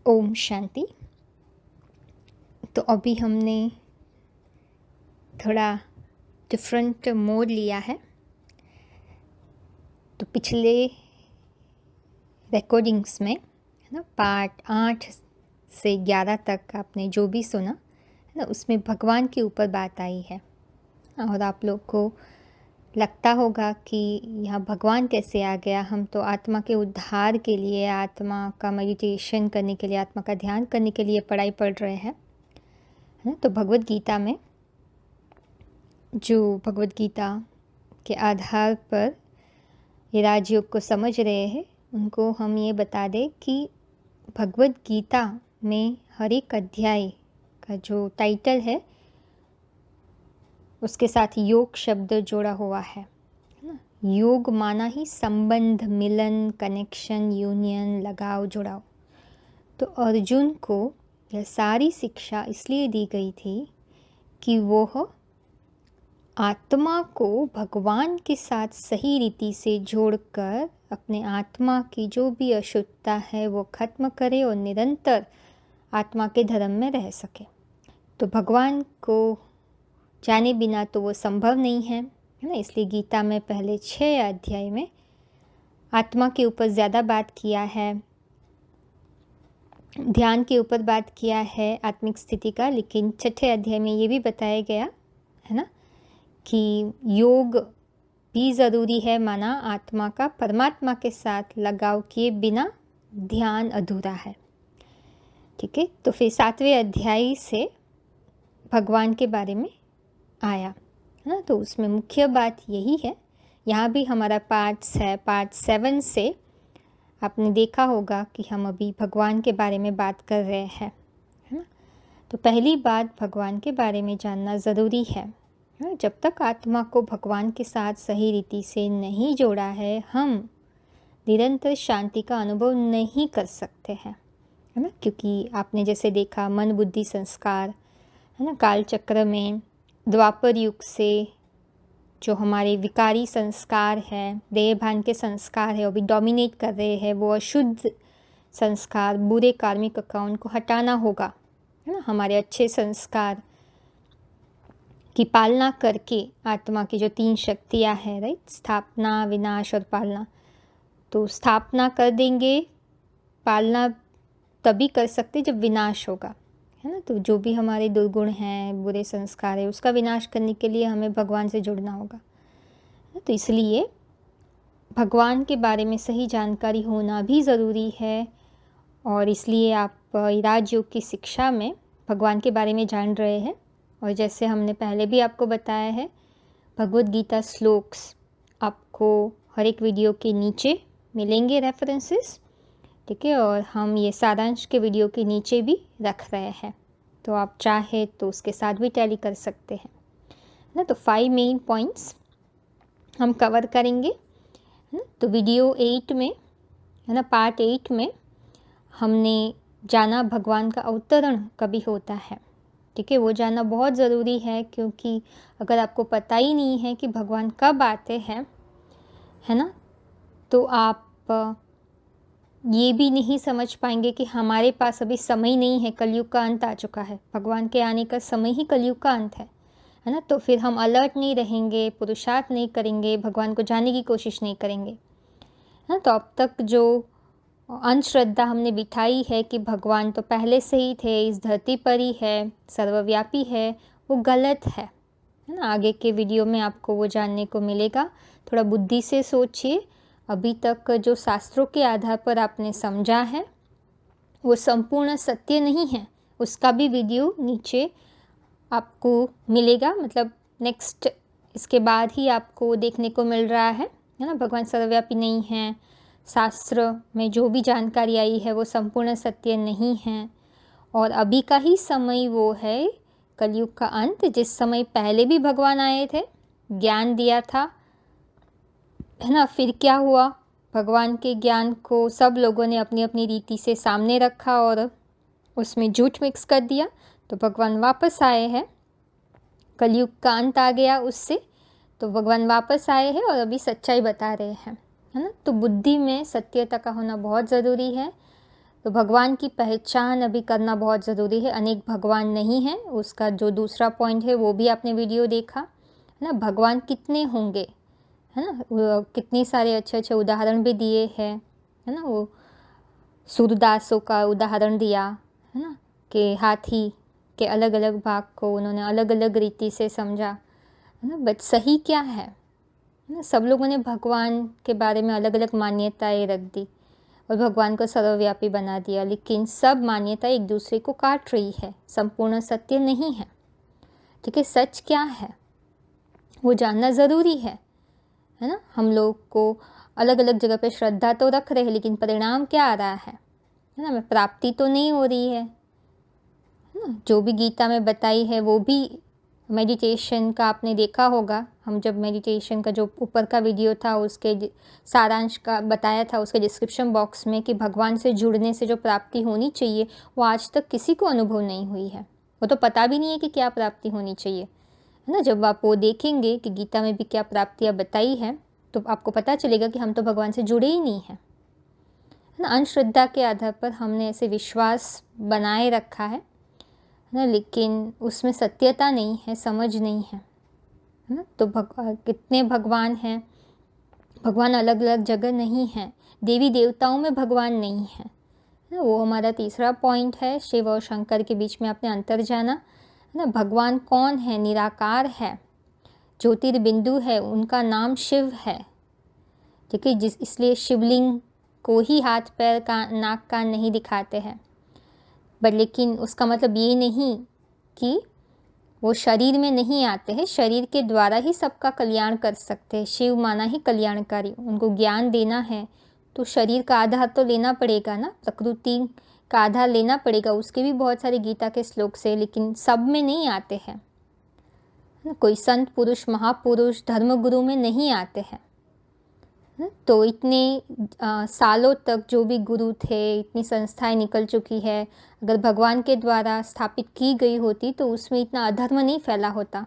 ओम शांति। तो अभी हमने थोड़ा डिफरेंट मोड लिया है। तो पिछले रिकॉर्डिंग्स में है ना, पार्ट 8 से 11 तक आपने जो भी सुना है ना, उसमें भगवान के ऊपर बात आई है। और आप लोग को लगता होगा कि यहाँ भगवान कैसे आ गया। हम तो आत्मा के उद्धार के लिए, आत्मा का मेडिटेशन करने के लिए, आत्मा का ध्यान करने के लिए पढ़ाई पढ़ रहे हैं, है ना। तो भगवत गीता में जो भगवत गीता के आधार पर ये राजयोग को समझ रहे हैं, उनको हम ये बता दें कि भगवत गीता में हर एक अध्याय का जो टाइटल है उसके साथ योग शब्द जोड़ा हुआ है ना। योग माना ही संबंध, मिलन, कनेक्शन, यूनियन, लगाव, जुड़ाव। तो अर्जुन को यह सारी शिक्षा इसलिए दी गई थी कि वो आत्मा को भगवान के साथ सही रीति से जोड़कर अपने आत्मा की जो भी अशुद्धता है वो खत्म करे और निरंतर आत्मा के धर्म में रह सके। तो भगवान को जाने बिना तो वो संभव नहीं है ना। इसलिए गीता में पहले 6 अध्याय में आत्मा के ऊपर ज़्यादा बात किया है, ध्यान के ऊपर बात किया है, आत्मिक स्थिति का। लेकिन 6ठे अध्याय में ये भी बताया गया है ना कि योग भी ज़रूरी है, माना आत्मा का परमात्मा के साथ लगाव किए बिना ध्यान अधूरा है। ठीक है। तो फिर 7वें अध्याय से भगवान के बारे में आया है ना। तो उसमें मुख्य बात यही है। यहाँ भी हमारा पार्ट्स है। पार्ट 7 से आपने देखा होगा कि हम अभी भगवान के बारे में बात कर रहे हैं, है ना। तो पहली बात, भगवान के बारे में जानना ज़रूरी है। जब तक आत्मा को भगवान के साथ सही रीति से नहीं जोड़ा है, हम निरंतर शांति का अनुभव नहीं कर सकते हैं, है ना। क्योंकि आपने जैसे देखा, मन, बुद्धि, संस्कार, है ना, काल चक्र में द्वापर युग से जो हमारे विकारी संस्कार है, देह भान के संस्कार है, वो भी डोमिनेट कर रहे हैं। वो अशुद्ध संस्कार, बुरे कार्मिक अकाउंट को हटाना होगा, है ना। हमारे अच्छे संस्कार की पालना करके आत्मा की जो 3 शक्तियाँ हैं, राइट, स्थापना, विनाश और पालना। तो स्थापना कर देंगे, पालना तभी कर सकते जब विनाश होगा, है ना। तो जो भी हमारे दुर्गुण हैं, बुरे संस्कार है, उसका विनाश करने के लिए हमें भगवान से जुड़ना होगा। तो इसलिए भगवान के बारे में सही जानकारी होना भी ज़रूरी है। और इसलिए आप राजयोग की शिक्षा में भगवान के बारे में जान रहे हैं। और जैसे हमने पहले भी आपको बताया है, भगवत गीता श्लोक्स आपको हर एक वीडियो के नीचे मिलेंगे, रेफरेंसेस। ठीक है। और हम ये सारांश के वीडियो के नीचे भी रख रहे हैं, तो आप चाहे तो उसके साथ भी टैली कर सकते हैं ना। तो 5 मेन पॉइंट्स हम कवर करेंगे, है ना। तो वीडियो 8 में, है ना, पार्ट 8 में हमने जाना भगवान का अवतरण कभी होता है। ठीक है। वो जानना बहुत ज़रूरी है, क्योंकि अगर आपको पता ही नहीं है कि भगवान कब आते हैं, है ना, तो आप ये भी नहीं समझ पाएंगे कि हमारे पास अभी समय नहीं है, कलयुग का अंत आ चुका है। भगवान के आने का समय ही कलयुग का अंत है ना। तो फिर हम अलर्ट नहीं रहेंगे, पुरुषार्थ नहीं करेंगे, भगवान को जानने की कोशिश नहीं करेंगे, है ना। तो अब तक जो अंधश्रद्धा हमने बिठाई है कि भगवान तो पहले से ही थे, इस धरती पर ही है, सर्वव्यापी है, वो गलत है ना। आगे के वीडियो में आपको वो जानने को मिलेगा। थोड़ा बुद्धि से सोचिए। अभी तक जो शास्त्रों के आधार पर आपने समझा है वो संपूर्ण सत्य नहीं है। उसका भी वीडियो नीचे आपको मिलेगा, मतलब नेक्स्ट इसके बाद ही आपको देखने को मिल रहा है ना। भगवान सर्वव्यापी नहीं है, शास्त्र में जो भी जानकारी आई है वो संपूर्ण सत्य नहीं है। और अभी का ही समय वो है कलयुग का अंत, जिस समय पहले भी भगवान आए थे, ज्ञान दिया था, है ना। फिर क्या हुआ, भगवान के ज्ञान को सब लोगों ने अपनी अपनी रीति से सामने रखा और उसमें झूठ मिक्स कर दिया। तो भगवान वापस आए हैं, कलयुग का अंत आ गया उससे, तो भगवान वापस आए हैं और अभी सच्चाई बता रहे हैं, है ना। तो बुद्धि में सत्यता का होना बहुत ज़रूरी है। तो भगवान की पहचान अभी करना बहुत ज़रूरी है। अनेक भगवान नहीं हैं, उसका जो दूसरा पॉइंट है वो भी आपने वीडियो देखा है ना। भगवान कितने होंगे, है ना, कितने सारे अच्छे अच्छे उदाहरण भी दिए हैं, है ना। वो सूरदासों का उदाहरण दिया है ना, कि हाथी के अलग अलग भाग को उन्होंने अलग अलग रीति से समझा, है ना। बट सही क्या है ना, सब लोगों ने भगवान के बारे में अलग अलग मान्यताएं रख दी और भगवान को सर्वव्यापी बना दिया, लेकिन सब मान्यता एक दूसरे को काट रही है, संपूर्ण सत्य नहीं है। ठीक है, सच क्या है वो जानना ज़रूरी है ना। हम लोग को अलग अलग जगह पे श्रद्धा तो रख रहे हैं, लेकिन परिणाम क्या आ रहा है ना, हमें प्राप्ति तो नहीं हो रही है ना। जो भी गीता में बताई है वो भी मेडिटेशन का आपने देखा होगा। हम जब मेडिटेशन का जो ऊपर का वीडियो था उसके सारांश का बताया था, उसके डिस्क्रिप्शन बॉक्स में, कि भगवान से जुड़ने से जो प्राप्ति होनी चाहिए वो आज तक किसी को अनुभव नहीं हुई है। वो तो पता भी नहीं है कि क्या प्राप्ति होनी चाहिए, है ना। जब आप वो देखेंगे कि गीता में भी क्या प्राप्तियाँ बताई है तो आपको पता चलेगा कि हम तो भगवान से जुड़े ही नहीं हैं, है ना। अंधश्रद्धा के आधार पर हमने ऐसे विश्वास बनाए रखा है ना, लेकिन उसमें सत्यता नहीं है, समझ नहीं है ना। तो कितने भगवान हैं, भगवान अलग अलग जगह नहीं हैं, देवी देवताओं में भगवान नहीं है ना। वो हमारा तीसरा पॉइंट है, शिव और शंकर के बीच में आपने अंतर जाना है ना। भगवान कौन है, निराकार है, ज्योतिर्बिंदु है, उनका नाम शिव है। ठीक है, इसलिए शिवलिंग को ही हाथ पैर का नाक कान नहीं दिखाते हैं, बट लेकिन उसका मतलब ये नहीं कि वो शरीर में नहीं आते हैं, शरीर के द्वारा ही सबका कल्याण कर सकते हैं। शिव माना ही कल्याणकारी, उनको ज्ञान देना है तो शरीर का आधार तो लेना पड़ेगा ना, प्रकृति का आधार लेना पड़ेगा। उसके भी बहुत सारे गीता के श्लोक से, लेकिन सब में नहीं आते हैं ना। कोई संत पुरुष महापुरुष धर्मगुरु में नहीं आते हैं। तो इतने सालों तक जो भी गुरु थे, इतनी संस्थाएं निकल चुकी है, अगर भगवान के द्वारा स्थापित की गई होती तो उसमें इतना अधर्म नहीं फैला होता,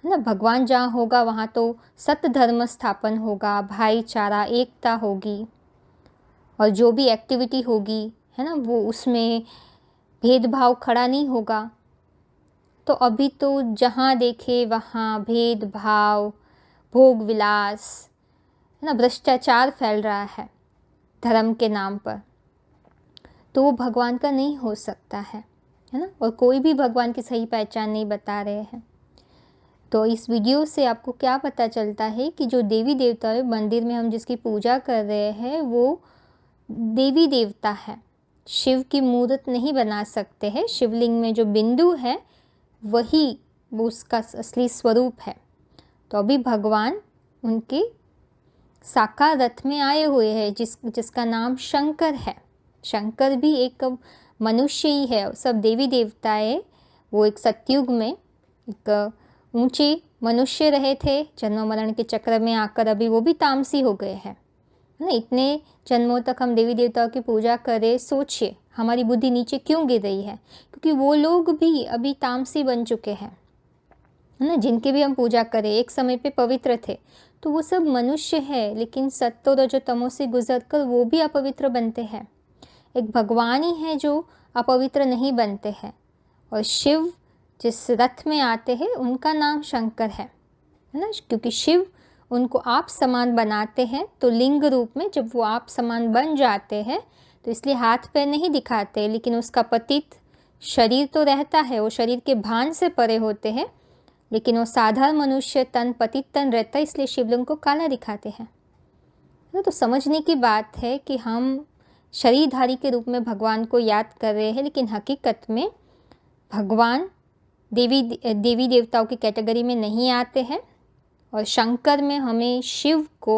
है ना। भगवान जहाँ होगा वहाँ तो सत्य धर्म स्थापन होगा, भाईचारा, एकता होगी, और जो भी एक्टिविटी होगी, है ना, वो उसमें भेदभाव खड़ा नहीं होगा। तो अभी तो जहाँ देखे वहाँ भेदभाव, भोग विलास, है ना, भ्रष्टाचार फैल रहा है धर्म के नाम पर, तो वो भगवान का नहीं हो सकता है ना। और कोई भी भगवान की सही पहचान नहीं बता रहे हैं। तो इस वीडियो से आपको क्या पता चलता है कि जो देवी देवता है, मंदिर में हम जिसकी पूजा कर रहे हैं वो देवी देवता है, शिव की मूर्त नहीं बना सकते हैं। शिवलिंग में जो बिंदु है वही वो उसका असली स्वरूप है। तो अभी भगवान उनके साकार रथ में आए हुए हैं, जिसका नाम शंकर है। शंकर भी एक मनुष्य ही है। सब देवी देवताएं वो एक सतयुग में एक ऊंचे मनुष्य रहे थे, जन्म मरण के चक्र में आकर अभी वो भी तामसी हो गए हैं ना। इतने जन्मों तक हम देवी देवताओं की पूजा करें, सोचिए हमारी बुद्धि नीचे क्यों गिर रही है, क्योंकि वो लोग भी अभी तामसी बन चुके हैं, है ना। जिनकी भी हम पूजा करें, एक समय पे पवित्र थे, तो वो सब मनुष्य है, लेकिन सत्व रजो तमो से गुजरकर वो भी अपवित्र बनते हैं। एक भगवान ही है जो अपवित्र नहीं बनते हैं। और शिव जिस रथ में आते हैं उनका नाम शंकर है ना, क्योंकि शिव उनको आप समान बनाते हैं। तो लिंग रूप में जब वो आप समान बन जाते हैं तो इसलिए हाथ पैर नहीं दिखाते, लेकिन उसका पतित शरीर तो रहता है, वो शरीर के भान से परे होते हैं, लेकिन वो साधारण मनुष्य तन, पतित तन रहता है, इसलिए शिवलिंग को काला दिखाते हैं। तो समझने की बात है कि हम शरीरधारी के रूप में भगवान को याद कर रहे हैं, लेकिन हकीकत में भगवान देवी देवताओं की कैटेगरी में नहीं आते हैं। और शंकर में हमें शिव को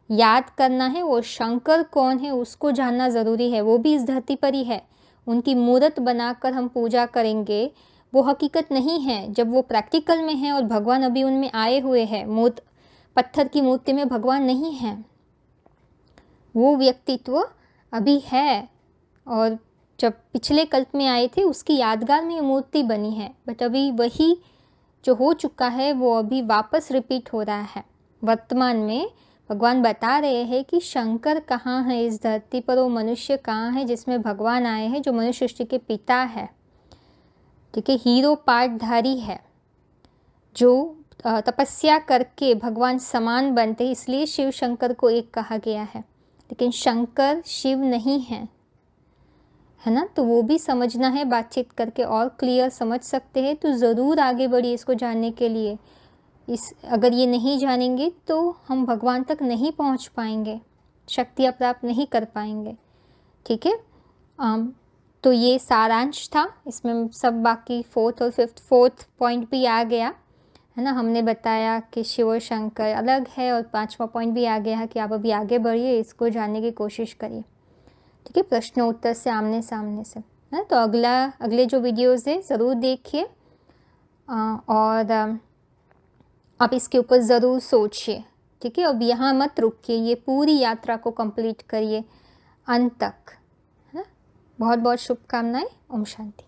याद करना है। वो शंकर कौन है उसको जानना ज़रूरी है। वो भी इस धरती पर ही है। उनकी मूर्त बनाकर हम पूजा करेंगे वो हकीकत नहीं है। जब वो प्रैक्टिकल में है और भगवान अभी उनमें आए हुए हैं, पत्थर की मूर्ति में भगवान नहीं है, वो व्यक्तित्व अभी है। और जब पिछले कल्प में आए थे उसकी यादगार में ये मूर्ति बनी है, बट अभी वही जो हो चुका है वो अभी वापस रिपीट हो रहा है। वर्तमान में भगवान बता रहे हैं कि शंकर कहाँ है इस धरती पर, वो मनुष्य कहाँ है जिसमें भगवान आए हैं, जो मनुष्य सृष्टि के पिता है, ठीक है, हीरो पाठधारी है, जो तपस्या करके भगवान समान बनते हैं, इसलिए शिव शंकर को एक कहा गया है। लेकिन शंकर शिव नहीं है, है ना, तो वो भी समझना है, बातचीत करके और क्लियर समझ सकते हैं। तो ज़रूर आगे बढ़िए इसको जानने के लिए। अगर ये नहीं जानेंगे तो हम भगवान तक नहीं पहुंच पाएंगे, शक्तियाँ प्राप्त नहीं कर पाएंगे, ठीक है। तो ये सारांश था, इसमें सब बाकी फोर्थ पॉइंट भी आ गया, है ना। हमने बताया कि शिव और शंकर अलग है, और 5वां पॉइंट भी आ गया है कि आप अभी आगे बढ़िए, इसको जानने की कोशिश करिए, ठीक है, प्रश्न उत्तर से आमने सामने से, है। तो अगले जो वीडियोज़ है ज़रूर देखिए, और आप इसके ऊपर ज़रूर सोचिए, ठीक है। अब यहाँ मत रुकिए, ये पूरी यात्रा को कंप्लीट करिए अंत तक, है ना। बहुत बहुत शुभकामनाएं। ओम शांति।